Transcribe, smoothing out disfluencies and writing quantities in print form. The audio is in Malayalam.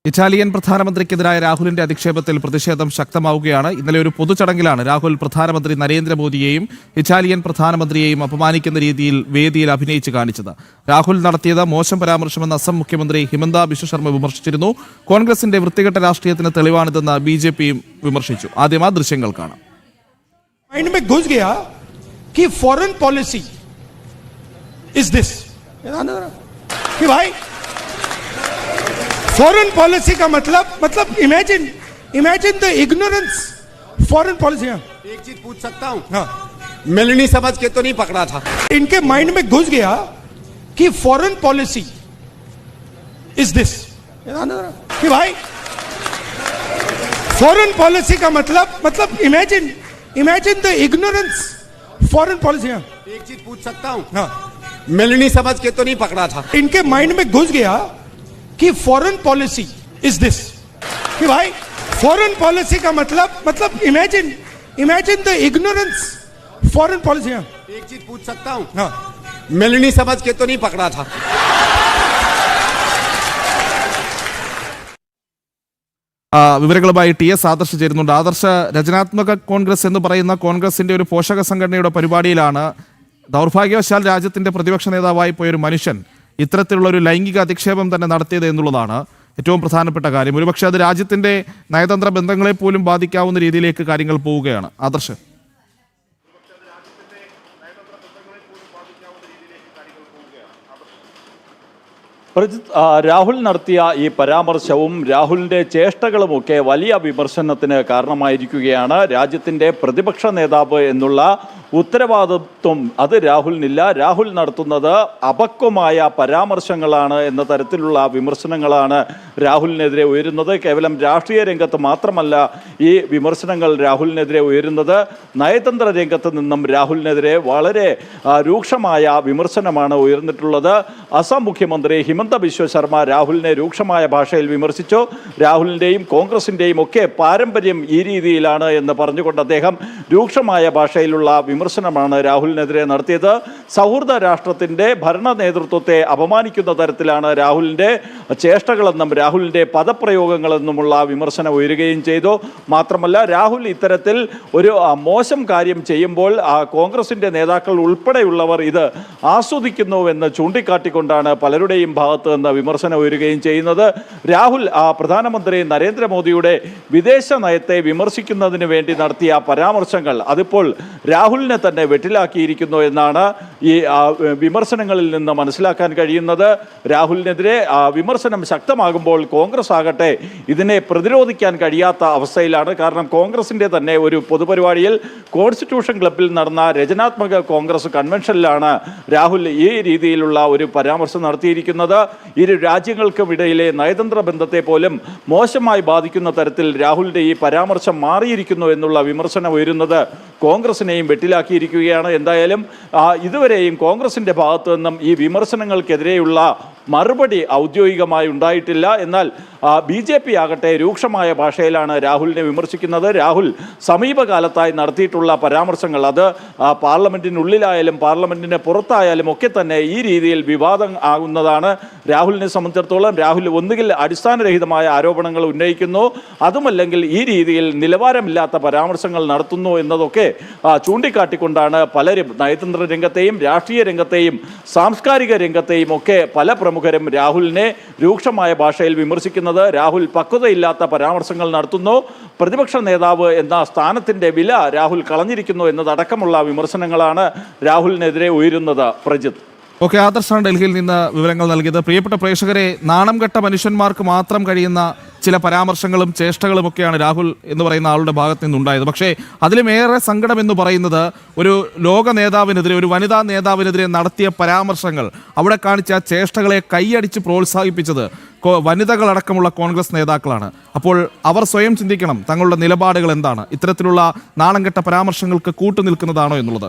ഇറ്റാലിയൻ പ്രധാനമന്ത്രിക്കെതിരായ രാഹുലിന്റെ അധിക്ഷേപത്തിൽ പ്രതിഷേധം ശക്തമാവുകയാണ്. ഇന്നലെ ഒരു പൊതുചടങ്ങിലാണ് രാഹുൽ പ്രധാനമന്ത്രി നരേന്ദ്രമോദിയെയും ഇറ്റാലിയൻ പ്രധാനമന്ത്രിയെയും അപമാനിക്കുന്ന രീതിയിൽ വേദിയിൽ അഭിനയിച്ച് കാണിച്ചത്. രാഹുൽ നടത്തിയത് മോശം പരാമർശമെന്ന് അസം മുഖ്യമന്ത്രി ഹിമന്ത ബിശ്വ ശർമ്മ വിമർശിച്ചിരുന്നു. കോൺഗ്രസിന്റെ വൃത്തികെട്ട രാഷ്ട്രീയത്തിന് തെളിവാണിതെന്ന് ബിജെപിയും വിമർശിച്ചു. ആദ്യം ആ ദൃശ്യങ്ങൾ കാണാം. फॉरेन पॉलिसी का मतलब imagine the ignorance foreign policy. एक चीज पूछ सकता हूँ? हाँ, मिलनी समझ के तो नहीं पकड़ा था? इनके माइंड में घुस गया कि फॉरेन पॉलिसी इज दिस कि भाई फॉरेन पॉलिसी का मतलब imagine the ignorance foreign policy. एक चीज पूछ सकता हूँ? हाँ, मिलनी समझ के तो नहीं पकड़ा था? इनके माइंड में घुस गया कि फॉरेन पॉलिसी इज दिस कि भाई फॉरेन पॉलिसी का मतलब imagine the ignorance foreign policy. एक चीज पूछ सकता हूँ? हाँ, मिलनी समझ के तो नहीं पकड़ा था? വിവരങ്ങളുമായി ടി.എസ്. ആദർശ് ചേരുന്നുണ്ട്. ആദർശ്, രചനാത്മക കോൺഗ്രസ് എന്ന് പറയുന്ന കോൺഗ്രസിന്റെ ഒരു പോഷക സംഘടനയുടെ പരിപാടിയിലാണ് ദൗർഭാഗ്യവശാൽ രാജ്യത്തിന്റെ പ്രതിപക്ഷ നേതാവായി പോയൊരു മനുഷ്യൻ ഇത്തരത്തിലുള്ള ഒരു ലൈംഗിക അധിക്ഷേപം തന്നെ നടത്തിയത് എന്നുള്ളതാണ് ഏറ്റവും പ്രധാനപ്പെട്ട കാര്യം. ഒരുപക്ഷെ അത് രാജ്യത്തിന്റെ നയതന്ത്ര ബന്ധങ്ങളെ പോലും ബാധിക്കാവുന്ന രീതിയിലേക്ക് കാര്യങ്ങൾ പോവുകയാണ്. ആദർശ്, രാഹുൽ നടത്തിയ ഈ പരാമർശവും രാഹുലിന്റെ ചേഷ്ടകളുമൊക്കെ വലിയ വിമർശനത്തിന് കാരണമായിരിക്കുകയാണ്. രാജ്യത്തിന്റെ പ്രതിപക്ഷ നേതാവ് എന്നുള്ള ഉത്തരവാദിത്വം അത് രാഹുലിനില്ല. രാഹുൽ നടത്തുന്നത് അപക്വമായ പരാമർശങ്ങളാണ് എന്ന തരത്തിലുള്ള വിമർശനങ്ങളാണ് രാഹുലിനെതിരെ ഉയരുന്നത്. കേവലം രാഷ്ട്രീയ രംഗത്ത് മാത്രമല്ല ഈ വിമർശനങ്ങൾ രാഹുലിനെതിരെ ഉയരുന്നത്, നയതന്ത്ര രംഗത്ത് നിന്നും രാഹുലിനെതിരെ വളരെ രൂക്ഷമായ വിമർശനമാണ് ഉയർന്നിട്ടുള്ളത്. അസം മുഖ്യമന്ത്രി ഹിമന്ത ബിശ്വ ശർമ്മ രാഹുലിനെ രൂക്ഷമായ ഭാഷയിൽ വിമർശിച്ചു. രാഹുലിൻ്റെയും കോൺഗ്രസിൻ്റെയും ഒക്കെ പാരമ്പര്യം ഈ രീതിയിലാണ് എന്ന് പറഞ്ഞുകൊണ്ട് അദ്ദേഹം രൂക്ഷമായ ഭാഷയിലുള്ള വിമർശനമാണ് രാഹുലിനെതിരെ നടത്തിയത്. സൗഹൃദ രാഷ്ട്രത്തിൻ്റെ ഭരണ നേതൃത്വത്തെ അപമാനിക്കുന്ന തരത്തിലാണ് രാഹുലിൻ്റെ ചേഷ്ടകളെന്നും രാഹുലിൻ്റെ പദപ്രയോഗങ്ങളെന്നുമുള്ള വിമർശനം ഉയരുകയും ചെയ്തു. മാത്രമല്ല, രാഹുൽ ഇത്തരത്തിൽ ഒരു മോശം കാര്യം ചെയ്യുമ്പോൾ കോൺഗ്രസിൻ്റെ നേതാക്കൾ ഉൾപ്പെടെയുള്ളവർ ഇത് ആസ്വദിക്കുന്നുവെന്ന് ചൂണ്ടിക്കാട്ടിക്കൊണ്ടാണ് പലരുടെയും ഭാഗത്ത് നിന്ന് വിമർശനം ഉയരുകയും ചെയ്യുന്നത്. രാഹുൽ പ്രധാനമന്ത്രി നരേന്ദ്രമോദിയുടെ വിദേശ നയത്തെ വിമർശിക്കുന്നതിന് വേണ്ടി നടത്തിയ പരാമർശങ്ങൾ അതിപ്പോൾ രാഹുലിനെ തന്നെ വെട്ടിലാക്കിയിരിക്കുന്നു എന്നാണ് ഈ വിമർശനങ്ങളിൽ നിന്ന് മനസ്സിലാക്കാൻ കഴിയുന്നത്. രാഹുലിനെതിരെ വിമർശനം ശക്തമാകുമ്പോൾ കോൺഗ്രസ് ആകട്ടെ ഇതിനെ പ്രതിരോധിക്കാൻ കഴിയാത്ത അവസ്ഥയിലാണ്. കാരണം കോൺഗ്രസിൻ്റെ തന്നെ ഒരു പൊതുപരിപാടിയിൽ കോൺസ്റ്റിറ്റ്യൂഷൻ ക്ലബ്ബിൽ നടന്ന രചനാത്മക കോൺഗ്രസ് കൺവെൻഷനിലാണ് രാഹുൽ ഈ രീതിയിലുള്ള ഒരു പരാമർശം നടത്തിയിരിക്കുന്നത്. ഇരു രാജ്യങ്ങൾക്കുമിടയിലെ നയതന്ത്ര ബന്ധത്തെ പോലും മോശമായി ബാധിക്കുന്ന തരത്തിൽ രാഹുലിൻ്റെ ഈ പരാമർശം മാറിയിരിക്കുന്നു എന്നുള്ള വിമർശനം ഉയരുന്നത് കോൺഗ്രസിനെയും വെട്ടിലാക്കിയിരിക്കുകയാണ്. എന്തായാലും ഇതുവരെയും കോൺഗ്രസിൻ്റെ ഭാഗത്തു നിന്നും ഈ വിമർശനങ്ങൾക്കെതിരെയുള്ള മറുപടി ഔദ്യോഗികമായി ഉണ്ടായിട്ടില്ല. എന്നാൽ BJP ആകട്ടെ രൂക്ഷമായ ഭാഷയിലാണ് രാഹുലിനെ വിമർശിക്കുന്നത്. രാഹുൽ സമീപകാലത്തായി നടത്തിയിട്ടുള്ള പരാമർശങ്ങൾ അത് പാർലമെൻറ്റിനുള്ളിലായാലും പാർലമെൻറ്റിന് പുറത്തായാലും ഒക്കെ തന്നെ ഈ രീതിയിൽ വിവാദം ആകുന്നതാണ്. രാഹുലിനെ സംബന്ധിച്ചിടത്തോളം രാഹുൽ ഒന്നുകിൽ അടിസ്ഥാനരഹിതമായ ആരോപണങ്ങൾ ഉന്നയിക്കുന്നു, അതുമല്ലെങ്കിൽ ഈ രീതിയിൽ നിലവാരമില്ലാത്ത പരാമർശങ്ങൾ നടത്തുന്നു എന്നതൊക്കെ ചൂണ്ടിക്കാട്ടിക്കൊണ്ടാണ് പലരും നയതന്ത്ര രംഗത്തെയും രാഷ്ട്രീയ രംഗത്തെയും സാംസ്കാരിക രംഗത്തെയും ഒക്കെ പല പ്രമുഖരും രാഹുലിനെ രൂക്ഷമായ ഭാഷയിൽ വിമർശിക്കുന്നത്. രാഹുൽ പക്വതയില്ലാത്ത പരാമർശങ്ങൾ നടത്തുന്നു, പ്രതിപക്ഷ നേതാവ് എന്ന സ്ഥാനത്തിൻ്റെ വില രാഹുൽ കളഞ്ഞിരിക്കുന്നു എന്നതടക്കമുള്ള വിമർശനങ്ങളാണ് രാഹുലിനെതിരെ ഉയരുന്നത്. പ്രജിത്ത്. ഓക്കെ, ആദർശാണ് ഡൽഹിയിൽ നിന്ന് വിവരങ്ങൾ നൽകിയത്. പ്രിയപ്പെട്ട പ്രേക്ഷകരെ, നാണം കെട്ട മനുഷ്യന്മാർക്ക് മാത്രം കഴിയുന്ന ചില പരാമർശങ്ങളും ചേഷ്ടകളുമൊക്കെയാണ് രാഹുൽ എന്ന് പറയുന്ന ആളുടെ ഭാഗത്ത് നിന്നുണ്ടായത്. പക്ഷേ അതിലുമേറെ സങ്കടം എന്ന് പറയുന്നത് ഒരു ലോക നേതാവിനെതിരെ, ഒരു വനിതാ നേതാവിനെതിരെ നടത്തിയ പരാമർശങ്ങൾ, അവിടെ കാണിച്ച ചേഷ്ടകളെ കൈയടിച്ച് പ്രോത്സാഹിപ്പിച്ചത് വനിതകളടക്കമുള്ള കോൺഗ്രസ് നേതാക്കളാണ്. അപ്പോൾ അവർ സ്വയം ചിന്തിക്കണം തങ്ങളുടെ നിലപാടുകൾ എന്താണ്, ഇത്തരത്തിലുള്ള നാണം കെട്ട പരാമർശങ്ങൾക്ക് കൂട്ടുനിൽക്കുന്നതാണോ എന്നുള്ളത്.